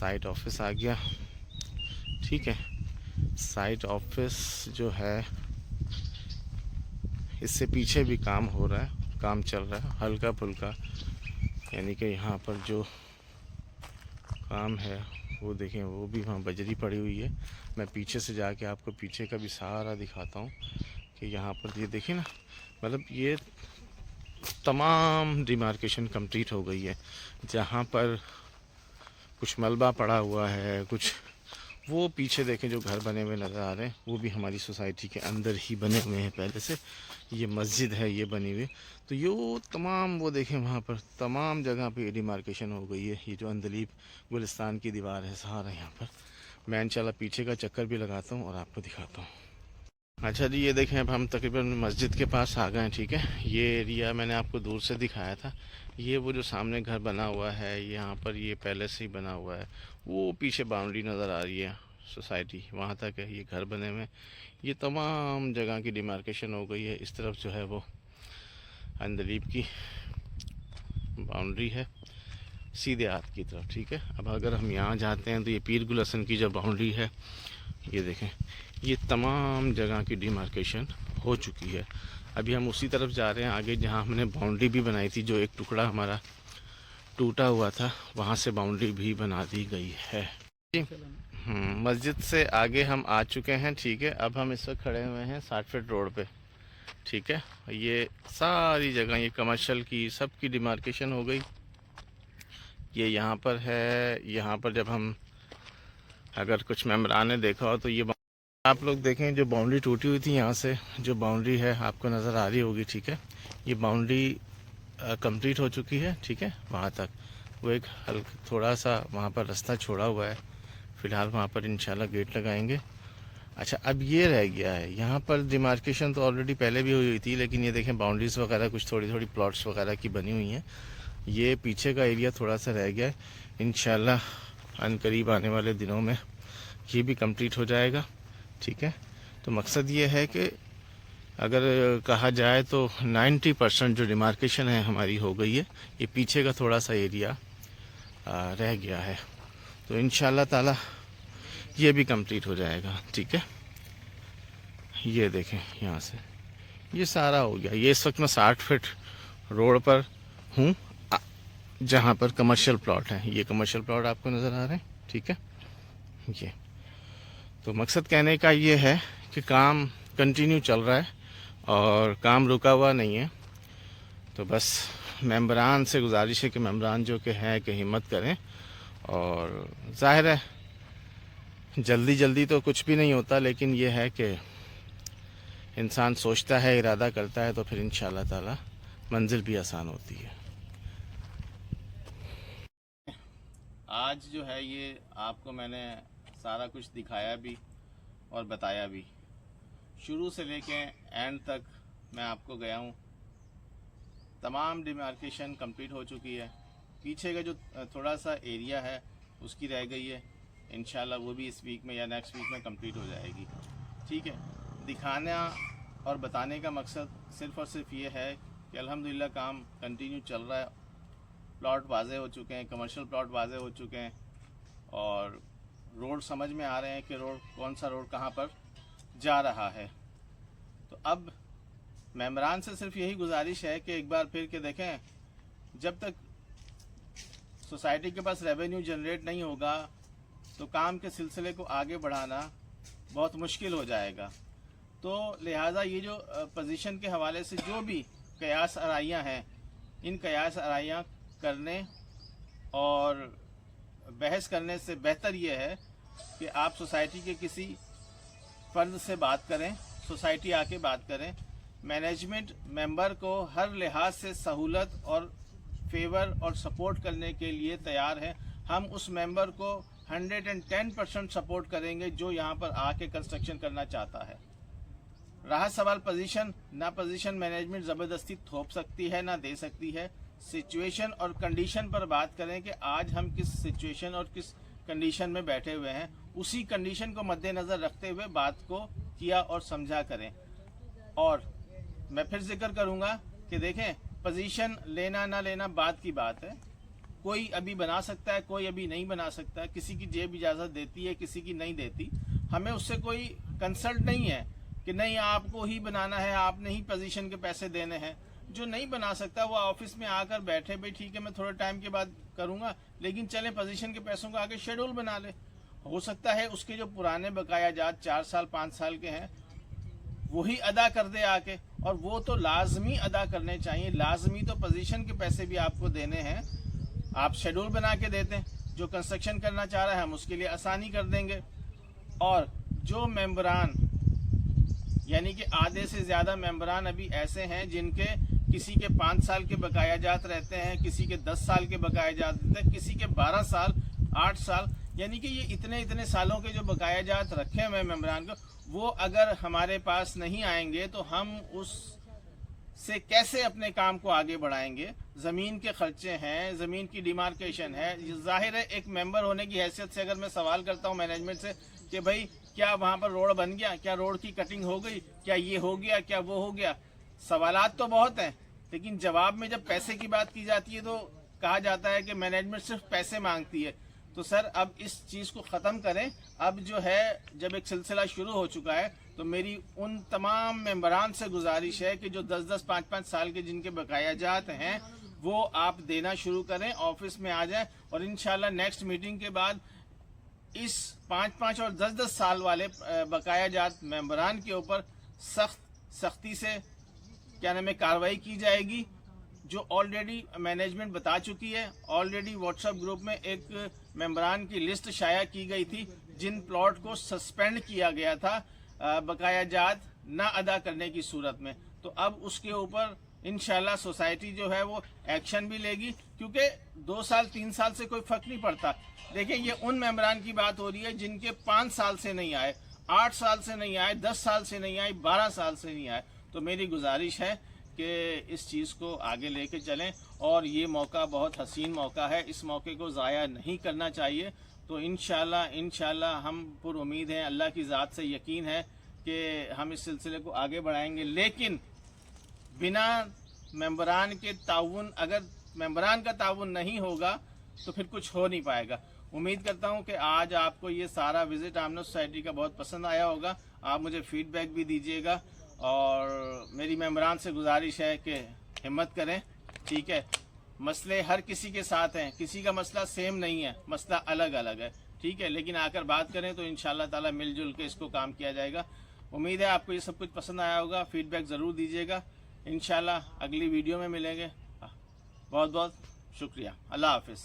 Site office आ गया। ठीक है, साइट ऑफिस जो है इससे पीछे भी काम हो रहा है, काम चल रहा है हल्का फुल्का। यानी कि यहाँ पर जो काम है वो देखें, वो भी वहाँ बजरी पड़ी हुई है। मैं पीछे से जाके आपको पीछे का भी सारा दिखाता हूँ कि यहाँ पर ये देखें ना, मतलब ये तमाम डिमार्केशन कंप्लीट हो गई है। जहाँ पर कुछ मलबा पड़ा हुआ है, कुछ वो पीछे देखें जो घर बने हुए नज़र आ रहे हैं, वो भी हमारी सोसाइटी के अंदर ही बने हुए हैं पहले से। ये मस्जिद है ये बनी हुई, तो ये वो तमाम वो देखें वहाँ पर तमाम जगह पे डिमार्केशन हो गई है। ये जो अंदलीब गुलिस्तान की दीवार है सारा यहाँ पर। मैं इंशाल्लाह पीछे का चक्कर भी लगाता हूँ और आपको दिखाता हूँ। अच्छा जी, ये देखें अब हम तकरीबन मस्जिद के पास आ गए हैं। ठीक है, ये एरिया मैंने आपको दूर से दिखाया था। ये वो जो सामने घर बना हुआ है, यहाँ पर ये पहले से ही बना हुआ है। वो पीछे बाउंड्री नज़र आ रही है सोसाइटी, वहाँ तक है ये घर बने हुए। ये तमाम जगह की डिमार्केशन हो गई है। इस तरफ जो है वो अंदलीब की बाउंड्री है सीधे हाथ की तरफ। ठीक है, अब अगर हम यहाँ जाते हैं तो ये पीर गुल हसन की जो बाउंड्री है, ये देखें ये तमाम जगह की डिमार्केशन हो चुकी है। अभी हम उसी तरफ जा रहे हैं आगे, जहाँ हमने बाउंड्री भी बनाई थी। जो एक टुकड़ा हमारा टूटा हुआ था, वहाँ से बाउंड्री भी बना दी गई है। मस्जिद से आगे हम आ चुके हैं। ठीक है, अब हम इस वक्त खड़े हुए हैं 60 फीट रोड पे। ठीक है, ये सारी जगह ये कमर्शियल की सब की डिमार्केशन हो गई। ये यहाँ पर है, यहाँ पर जब हम अगर कुछ मेम्बरान ने देखा हो तो ये आप लोग देखें जो बाउंड्री टूटी हुई थी, यहाँ से जो बाउंड्री है आपको नज़र आ रही होगी। ठीक है, ये बाउंड्री कंप्लीट हो चुकी है। ठीक है, वहाँ तक वो एक हल्का थोड़ा सा वहाँ पर रास्ता छोड़ा हुआ है, फ़िलहाल वहाँ पर इंशाल्लाह गेट लगाएंगे। अच्छा, अब ये रह गया है, यहाँ पर डिमार्केशन तो ऑलरेडी पहले भी हुई थी, लेकिन ये देखें बाउंड्रीज़ वगैरह कुछ थोड़ी थोड़ी प्लॉट्स वगैरह की बनी हुई हैं। ये पीछे का एरिया थोड़ा सा रह गया है, इंशाल्लाह अनकरीब आने वाले दिनों में ये भी कंप्लीट हो जाएगा। ठीक है, तो मकसद ये है कि अगर कहा जाए तो 90% जो डिमार्केशन है हमारी हो गई है। ये पीछे का थोड़ा सा एरिया रह गया है, तो इंशाल्लाह ताला ये भी कंप्लीट हो जाएगा। ठीक है, ये देखें यहाँ से ये सारा हो गया। ये इस वक्त मैं 60 फीट रोड पर हूँ, जहाँ पर कमर्शियल प्लॉट हैं। ये कमर्शियल प्लॉट आपको नज़र आ रहे हैं। ठीक है, ये तो मकसद कहने का ये है कि काम कंटिन्यू चल रहा है और काम रुका हुआ नहीं है। तो बस मेंबरान से गुजारिश है कि मेंबरान जो कि हैं कि हिम्मत करें, और ज़ाहिर है जल्दी जल्दी तो कुछ भी नहीं होता, लेकिन ये है कि इंसान सोचता है, इरादा करता है, तो फिर इंशाल्लाह ताला मंजिल भी आसान होती है। आज जो है ये आपको मैंने सारा कुछ दिखाया भी और बताया भी, शुरू से लेके एंड तक मैं आपको गया हूँ। तमाम डिमार्केशन कंप्लीट हो चुकी है। पीछे का जो थोड़ा सा एरिया है उसकी रह गई है, इंशाल्लाह वो भी इस वीक में या नेक्स्ट वीक में कंप्लीट हो जाएगी। ठीक है, दिखाना और बताने का मकसद सिर्फ़ और सिर्फ ये है कि अल्हम्दुलिल्लाह काम कंटिन्यू चल रहा है। प्लॉट वाजे हो चुके हैं, कमर्शियल प्लॉट वाजे हो चुके हैं, और रोड समझ में आ रहे हैं कि रोड कौन सा रोड कहाँ पर जा रहा है। तो अब मेम्बरान से सिर्फ यही गुजारिश है कि एक बार फिर के देखें, जब तक सोसाइटी के पास रेवेन्यू जनरेट नहीं होगा तो काम के सिलसिले को आगे बढ़ाना बहुत मुश्किल हो जाएगा। तो लिहाजा ये जो पोजीशन के हवाले से जो भी कयास आराइयाँ हैं, इन कयास आराइयाँ करने और बहस करने से बेहतर ये है कि आप सोसाइटी के किसी फ़र्द से बात करें, सोसाइटी आके बात करें। मैनेजमेंट मेंबर को हर लिहाज से सहूलत और फेवर और सपोर्ट करने के लिए तैयार है। हम उस मेंबर को 110% सपोर्ट करेंगे जो यहाँ पर आके कंस्ट्रक्शन करना चाहता है। रहा सवाल पोजीशन, ना पोजीशन मैनेजमेंट ज़बरदस्ती थोप सकती है ना दे सकती है। सिचुएशन और कंडीशन पर बात करें कि आज हम किस सिचुएशन और किस कंडीशन में बैठे हुए हैं, उसी कंडीशन को मद्देनज़र रखते हुए बात को किया और समझा करें। और मैं फिर जिक्र करूंगा कि देखें, पोजीशन लेना ना लेना बात की बात है, कोई अभी बना सकता है, कोई अभी नहीं बना सकता है, किसी की जेब इजाज़त देती है, किसी की नहीं देती। हमें उससे कोई कंसल्ट नहीं है कि नहीं आपको ही बनाना है, आपने ही पोजीशन के पैसे देने हैं। जो नहीं बना सकता वो ऑफिस में आकर बैठे, भाई ठीक है मैं थोड़े टाइम के बाद करूंगा, लेकिन चले पोजीशन के पैसों का आगे शेड्यूल बना ले। हो सकता है उसके जो पुराने बकाया जात 4 साल 5 साल के हैं वही अदा कर दे आके, और वो तो लाजमी अदा करने चाहिए। लाजमी तो पोजीशन के पैसे भी आपको देने हैं, आप शेड्यूल बना के देते हैं। जो कंस्ट्रक्शन करना चाह रहा है हम उसके लिए आसानी कर देंगे। और जो मेंबरान यानी कि आधे से ज़्यादा मेंबरान अभी ऐसे हैं जिनके किसी के 5 साल के बकाया जात रहते हैं, किसी के 10 साल के बकाया जात रहते हैं, किसी के 12 साल 8 साल, यानी कि ये इतने सालों के जो बकाया जात रखे हुए मेंबरान को, वो अगर हमारे पास नहीं आएंगे तो हम उस से कैसे अपने काम को आगे बढ़ाएंगे। ज़मीन के खर्चे हैं, ज़मीन की डिमार्केशन है। जाहिर है एक मेंबर होने की हैसियत से अगर मैं सवाल करता हूं मैनेजमेंट से कि भाई क्या वहां पर रोड बन गया, क्या रोड की कटिंग हो गई, क्या ये हो गया, क्या वो हो गया, सवालात तो बहुत हैं, लेकिन जवाब में जब पैसे की बात की जाती है तो कहा जाता है कि मैनेजमेंट सिर्फ पैसे मांगती है। तो सर अब इस चीज़ को ख़त्म करें। अब जो है जब एक सिलसिला शुरू हो चुका है तो मेरी उन तमाम मेंबरान से गुजारिश है कि जो 10-10 5-5 साल के जिनके बकाया जात हैं वो आप देना शुरू करें, ऑफिस में आ जाएं, और इंशाल्लाह नेक्स्ट मीटिंग के बाद इस 5-5 और 10-10 साल वाले बकाया जात मेंबरान के ऊपर सख्ती से क्या नाम है कार्रवाई की जाएगी। जो ऑलरेडी मैनेजमेंट बता चुकी है, ऑलरेडी व्हाट्सएप ग्रुप में एक मेंबरान की लिस्ट शाया की गई थी जिन प्लॉट को सस्पेंड किया गया था बकाया जात ना अदा करने की सूरत में। तो अब उसके ऊपर इंशाल्लाह सोसाइटी जो है वो एक्शन भी लेगी, क्योंकि 2 साल 3 साल से कोई फर्क नहीं पड़ता। देखिए ये उन मेंबरान की बात हो रही है जिनके 5 साल से नहीं आए, 8 साल से नहीं आए, 10 साल से नहीं आए, 12 साल से नहीं आए। तो मेरी गुजारिश है कि इस चीज़ को आगे लेके चलें, और ये मौका बहुत हसीन मौका है, इस मौके को ज़ाया नहीं करना चाहिए। तो इंशाल्लाह हम पुर उम्मीद हैं, अल्लाह की ज़ात से यकीन है कि हम इस सिलसिले को आगे बढ़ाएंगे। लेकिन बिना मेंबरान के ताउन, अगर मेंबरान का ताउन नहीं होगा तो फिर कुछ हो नहीं पाएगा। उम्मीद करता हूं कि आज आपको ये सारा विजिट आमना सोसाइटी का बहुत पसंद आया होगा। आप मुझे फीडबैक भी दीजिएगा, और मेरी मेंबरान से गुजारिश है कि हिम्मत करें, ठीक है। मसले हर किसी के साथ हैं, किसी का मसला सेम नहीं है, मसला अलग अलग है, ठीक है, लेकिन आकर बात करें तो इंशाल्लाह ताला मिलजुल के इसको काम किया जाएगा। उम्मीद है आपको ये सब कुछ पसंद आया होगा, फीडबैक ज़रूर दीजिएगा। इंशाल्लाह अगली वीडियो में मिलेंगे। बहुत बहुत शुक्रिया, अल्लाह हाफिज़।